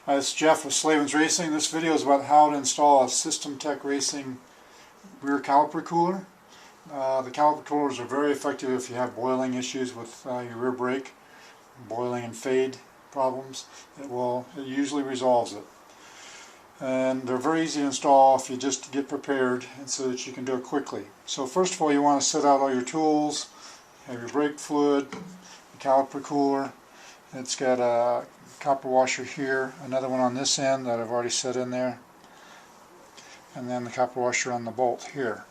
Hi, it's Jeff with Slavens Racing. This video is about how to install a System Tech Racing rear caliper cooler. The caliper coolers are very effective if you have boiling issues with your rear brake, boiling and fade problems. It usually resolves it. And they're very easy to install if you just get prepared and so that you can do it quickly. So first of all, you want to set out all your tools, have your brake fluid, the caliper cooler. It's got a copper washer here, another one on this end that I've already set in there, and then the copper washer on the bolt here.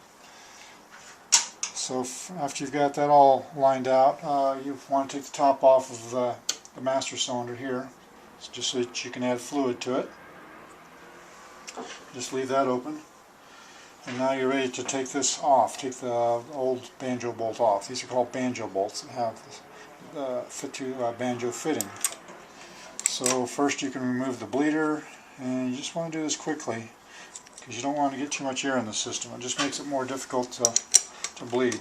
So after you've got that all lined out, you want to take the top off of the master cylinder here, just so that you can add fluid to it. Just leave that open, and now you're ready to take this off. Take the old banjo bolt off. These are called banjo bolts that have fit to banjo fitting. So first you can remove the bleeder, and you just want to do this quickly because you don't want to get too much air in the system. It just makes it more difficult to bleed.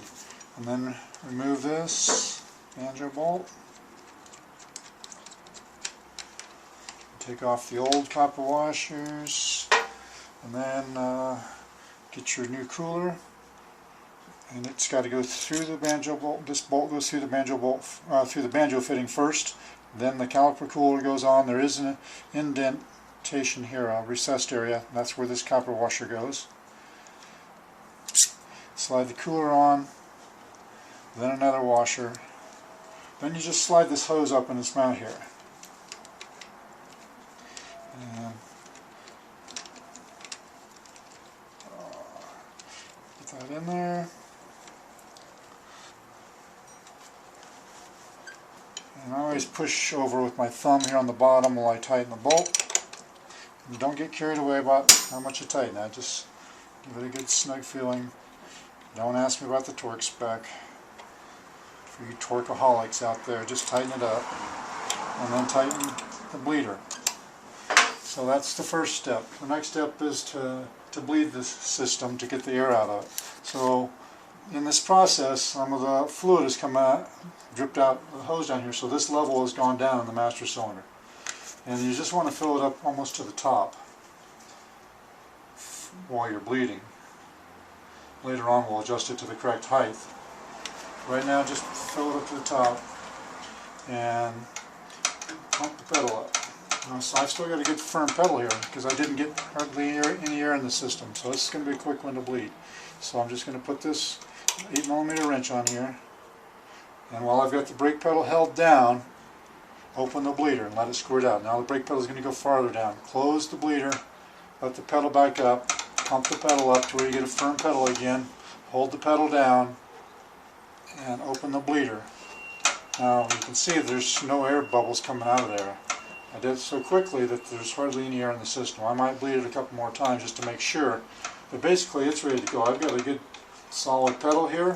And then remove this banjo bolt. Take off the old copper washers, and then get your new cooler. And it's got to go through the banjo bolt. This bolt goes through the banjo bolt, through the banjo fitting first. Then the caliper cooler goes on. There is an indentation here, a recessed area. That's where this copper washer goes. Slide the cooler on, then another washer. Then you just slide this hose up in this mount here. And put that in there. And I always push over with my thumb here on the bottom while I tighten the bolt. And don't get carried away about how much you tighten that. Just give it a good snug feeling. Don't ask me about the torque spec. For you torqueaholics out there, just tighten it up. And then tighten the bleeder. So that's the first step. The next step is to bleed this system to get the air out of it. So in this process, some of the fluid has come out, dripped out the hose down here, so this level has gone down in the master cylinder. And you just want to fill it up almost to the top while you're bleeding. Later on we'll adjust it to the correct height. Right now just fill it up to the top and pump the pedal up. So I've still got a good firm pedal here because I didn't get hardly any air in the system, so this is going to be a quick one to bleed. So I'm just going to put this 8mm wrench on here, and while I've got the brake pedal held down, open the bleeder and let it squirt out. Now the brake pedal is going to go farther down. Close the bleeder, let the pedal back up, pump the pedal up to where you get a firm pedal again, hold the pedal down, and open the bleeder. Now you can see there's no air bubbles coming out of there. I did it so quickly that there's hardly any air in the system. I might bleed it a couple more times just to make sure. But basically it's ready to go. I've got a good solid pedal here,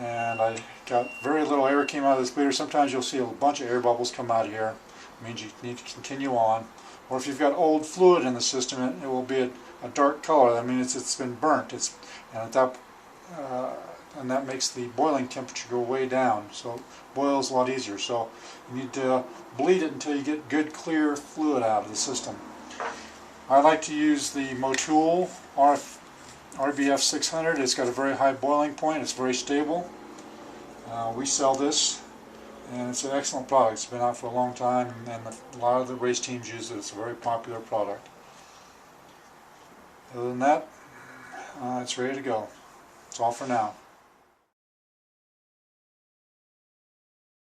and I got very little air came out of this bleeder. Sometimes you'll see a bunch of air bubbles come out of here. It means you need to continue on. Or if you've got old fluid in the system, it will be a dark color. That means it's been burnt. And that makes the boiling temperature go way down, so it boils a lot easier. So you need to bleed it until you get good clear fluid out of the system. I like to use the Motul RBF 600. It's got a very high boiling point. It's very stable. We sell this, and it's an excellent product. It's been out for a long time, and a lot of the race teams use it. It's a very popular product. Other than that, it's ready to go. That's all for now.